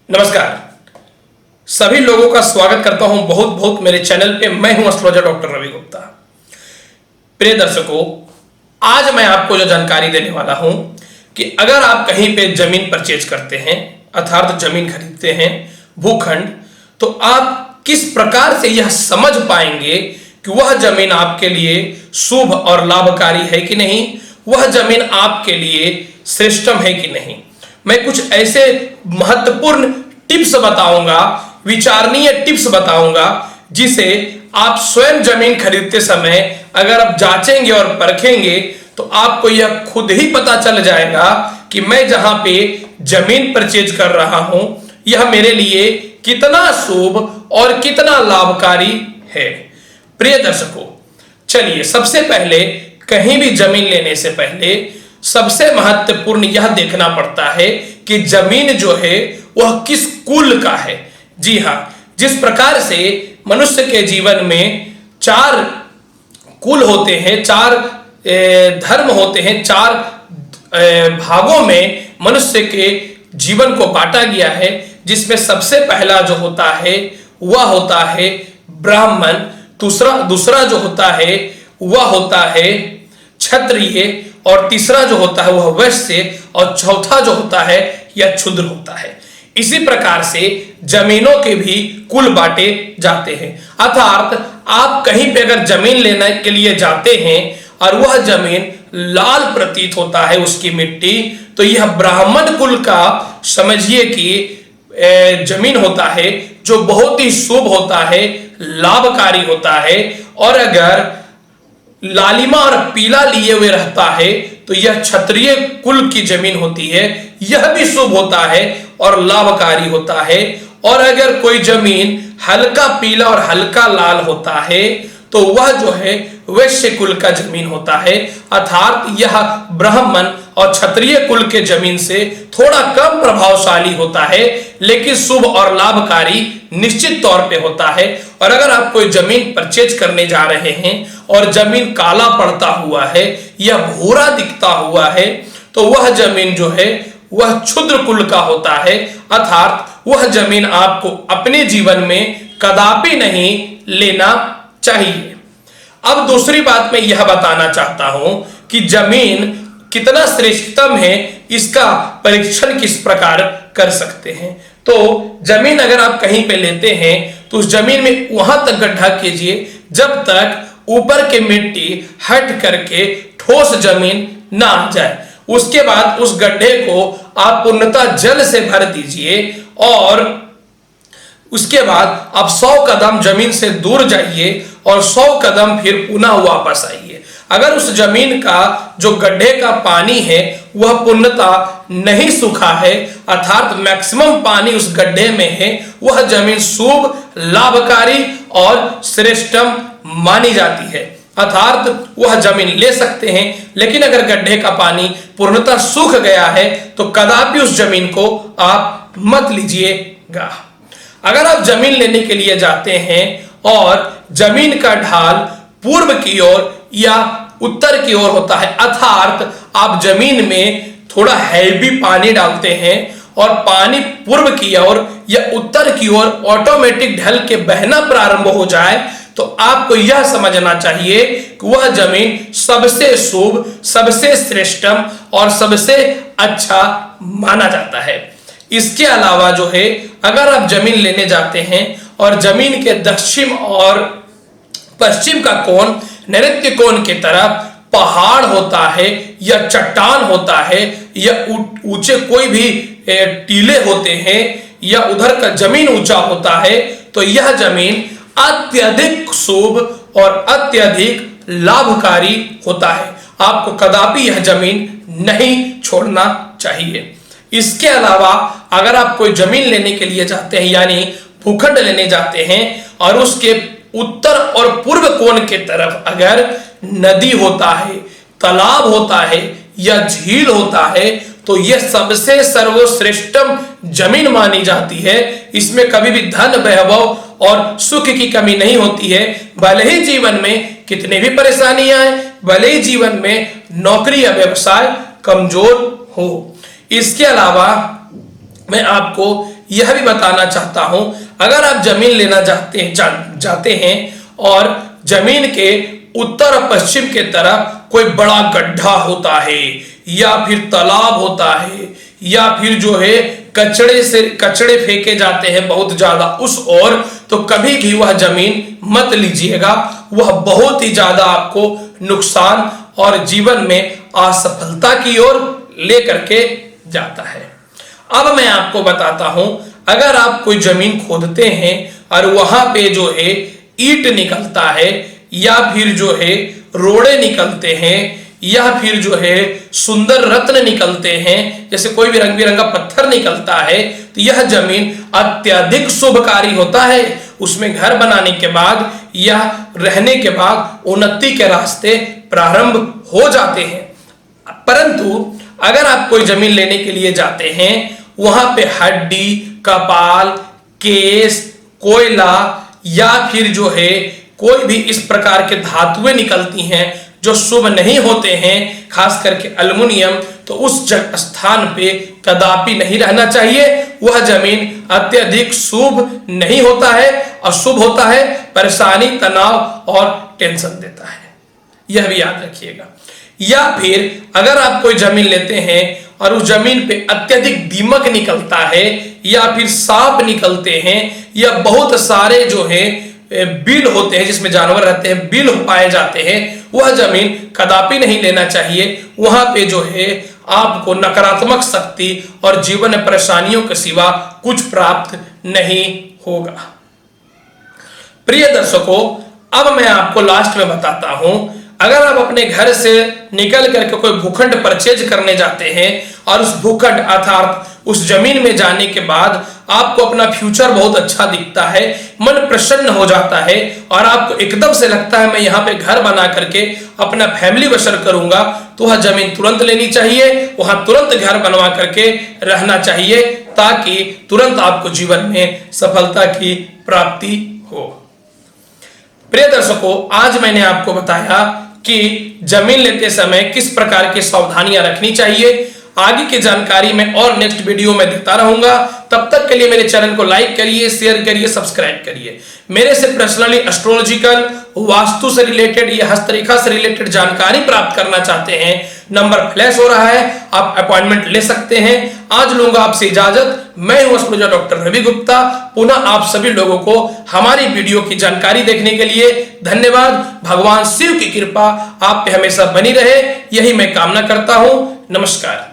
नमस्कार, सभी लोगों का स्वागत करता हूं बहुत बहुत मेरे चैनल पे। मैं हूं एस्ट्रोलॉजर डॉक्टर रवि गुप्ता। प्रिय दर्शकों, आज मैं आपको जो जानकारी देने वाला हूं कि अगर आप कहीं पे जमीन परचेज करते हैं अर्थात जमीन खरीदते हैं, भूखंड, तो आप किस प्रकार से यह समझ पाएंगे कि वह जमीन आपके लिए शुभ और लाभकारी है कि नहीं, वह जमीन आपके लिए श्रेष्ठम है कि नहीं। मैं कुछ ऐसे महत्वपूर्ण टिप्स बताऊंगा, विचारणीय टिप्स बताऊंगा, जिसे आप स्वयं जमीन खरीदते समय अगर आप जांचेंगे और परखेंगे तो आपको यह खुद ही पता चल जाएगा कि मैं जहां पे जमीन परचेज कर रहा हूं यह मेरे लिए कितना शुभ और कितना लाभकारी है। प्रिय दर्शकों, चलिए सबसे पहले कहीं भी जमीन लेने से पहले सबसे महत्वपूर्ण यह देखना पड़ता है कि जमीन जो है वह किस कुल का है। जी हां, जिस प्रकार से मनुष्य के जीवन में चार कुल होते हैं, चार धर्म होते हैं, चार भागों में मनुष्य के जीवन को बांटा गया है, जिसमें सबसे पहला जो होता है वह होता है ब्राह्मण, दूसरा जो होता है वह होता है क्षत्रिय, और तीसरा जो होता है वह वैश्य, और चौथा जो होता है यह क्षुद्र होता है। इसी प्रकार से जमीनों के भी कुल बांटे जाते हैं। अर्थात आप कहीं पे अगर जमीन लेने के लिए जाते हैं और वह जमीन लाल प्रतीत होता है उसकी मिट्टी, तो यह ब्राह्मण कुल का समझिए कि जमीन होता है जो बहुत ही शुभ होता है, लाभकारी होता है। और अगर लालिमा और पीला लिए हुए रहता है तो यह क्षत्रिय कुल की जमीन होती है, यह भी शुभ होता है और लाभकारी होता है। और अगर कोई जमीन हल्का पीला और हल्का लाल होता है तो वह जो है वैश्य कुल का जमीन होता है। अर्थात यह ब्राह्मण और क्षत्रिय कुल के जमीन से थोड़ा कम प्रभावशाली होता है, लेकिन शुभ और लाभकारी निश्चित तौर पे होता है। और अगर आप कोई जमीन परचेज करने जा रहे हैं और जमीन काला पड़ता हुआ है या भूरा दिखता हुआ है तो वह जमीन जो है वह क्षुद्र कुल का होता है। अर्थात वह जमीन आपको अपने जीवन में कदापि नहीं लेना चाहिए। अब दूसरी बात मैं यह बताना चाहता हूं कि जमीन कितना श्रेष्ठतम है इसका परीक्षण किस प्रकार कर सकते हैं। तो जमीन अगर आप कहीं पे लेते हैं तो उस जमीन में वहां तक गड्ढा कीजिए जब तक ऊपर की मिट्टी हट करके ठोस जमीन ना आ जाए। उसके बाद उस गड्ढे को आप पूर्णतः जल से भर दीजिए और उसके बाद आप 100 कदम जमीन से दूर जाइए और 100 कदम फिर पुनः वापस आइए। अगर उस जमीन का जो गड्ढे का पानी है वह पूर्णतः नहीं सूखा है, अर्थात मैक्सिमम पानी उस गड्ढे में है, वह जमीन शुभ, लाभकारी और श्रेष्ठम मानी जाती है। अर्थात वह जमीन ले सकते हैं। लेकिन अगर गड्ढे का पानी पूर्णतः सूख गया है तो कदापि उस जमीन को आप मत लीजिएगा। अगर आप जमीन लेने के लिए जाते हैं और जमीन का ढाल पूर्व की ओर या उत्तर की ओर होता है, अर्थात आप जमीन में थोड़ा हैवी पानी डालते हैं और पानी पूर्व की ओर या उत्तर की ओर ऑटोमेटिक ढल के बहना प्रारंभ हो जाए, तो आपको यह समझना चाहिए कि वह जमीन सबसे शुभ, सबसे श्रेष्ठम और सबसे अच्छा माना जाता है। इसके अलावा जो है अगर आप जमीन लेने जाते हैं और जमीन के दक्षिण और पश्चिम का कोण नैऋत्य कोण की तरफ पहाड़ होता है या चट्टान होता है या ऊंचे कोई भी टीले होते हैं या उधर का जमीन ऊंचा होता है, तो यह जमीन अत्यधिक शुभ और अत्यधिक लाभकारी होता है। आपको कदापि यह जमीन नहीं छोड़ना चाहिए। इसके अलावा अगर आप कोई जमीन लेने के लिए जाते हैं यानी भूखंड लेने जाते हैं और उसके उत्तर और पूर्व कोण के तरफ अगर नदी होता है, तालाब होता है या झील होता है, तो यह सबसे सर्वश्रेष्ठम जमीन मानी जाती है। इसमें कभी भी धन, वैभव और सुख की कमी नहीं होती है। भले ही जीवन में कितने भी परेशानियां आए, भले ही जीवन में नौकरी या व्यवसाय कमजोर हो। इसके अलावा मैं आपको यह भी बताना चाहता हूं, अगर आप जमीन लेना जाते हैं और जमीन के उत्तर और पश्चिम के तरफ कोई बड़ा गड्ढा होता है या फिर तालाब होता है या फिर जो है कचड़े फेंके जाते हैं बहुत ज्यादा उस ओर, तो कभी भी वह जमीन मत लीजिएगा। वह बहुत ही ज्यादा आपको नुकसान और जीवन में असफलता की ओर लेकर के जाता है। अब मैं आपको बताता हूं, अगर आप कोई जमीन खोदते हैं और वहां पे जो है ईंट निकलता है या फिर जो है रोड़े निकलते हैं या फिर जो है सुंदर रत्न निकलते हैं, जैसे कोई भी रंग बिरंगा पत्थर निकलता है, तो यह जमीन अत्यधिक शुभकारी होता है। उसमें घर बनाने के बाद या रहने के बाद उन्नति के रास्ते प्रारंभ हो जाते हैं। परंतु अगर आप कोई जमीन लेने के लिए जाते हैं, वहां पे हड्डी, कपाल, केस, कोयला या फिर जो है कोई भी इस प्रकार के धातुएं निकलती हैं जो शुभ नहीं होते हैं, खास करके एल्युमिनियम, तो उस स्थान पे कदापि नहीं रहना चाहिए। वह जमीन अत्यधिक शुभ नहीं होता है, अशुभ होता है, परेशानी, तनाव और टेंशन देता है, यह भी याद रखिएगा। या फिर अगर आप कोई जमीन लेते हैं और उस जमीन पे अत्यधिक दीमक निकलता है या फिर सांप निकलते हैं या बहुत सारे जो है बिल होते हैं जिसमें जानवर रहते हैं, बिल पाए जाते हैं, वह जमीन कदापि नहीं लेना चाहिए। वहां पे जो है आपको नकारात्मक शक्ति और जीवन में परेशानियों के सिवा कुछ प्राप्त नहीं होगा। प्रिय दर्शकों, अब मैं आपको लास्ट में बताता हूं, अगर आप अपने घर से निकल करके कोई भूखंड परचेज करने जाते हैं और उस भूखंड अर्थात उस जमीन में जाने के बाद आपको अपना फ्यूचर बहुत अच्छा दिखता है, मन प्रसन्न हो जाता है और आपको एकदम से लगता है मैं यहाँ पे घर बना करके अपना फैमिली बसर करूंगा, तो वह जमीन तुरंत लेनी चाहिए, वहां तुरंत घर बनवा करके रहना चाहिए ताकि तुरंत आपको जीवन में सफलता की प्राप्ति हो। प्रिय दर्शकों, आज मैंने आपको बताया कि जमीन लेते समय किस प्रकार की सावधानियां रखनी चाहिए। आगे की जानकारी मैं और नेक्स्ट वीडियो में देता रहूंगा। तब तक के लिए मेरे चैनल को लाइक करिए, शेयर करिए, सब्सक्राइब करिए। मेरे से पर्सनली एस्ट्रोलॉजिकल, वास्तु से रिलेटेड या हस्तरेखा से रिलेटेड जानकारी प्राप्त करना चाहते हैं, नंबर फ्लैश हो रहा है, आप अपॉइंटमेंट ले सकते हैं। आज लूंगा आपसे इजाजत। मैं हूं एस्ट्रोलॉजर डॉक्टर रवि गुप्ता। पुनः आप सभी लोगों को हमारी वीडियो की जानकारी देखने के लिए धन्यवाद। भगवान शिव की कृपा आप पे हमेशा बनी रहे, यही मैं कामना करता हूं। नमस्कार।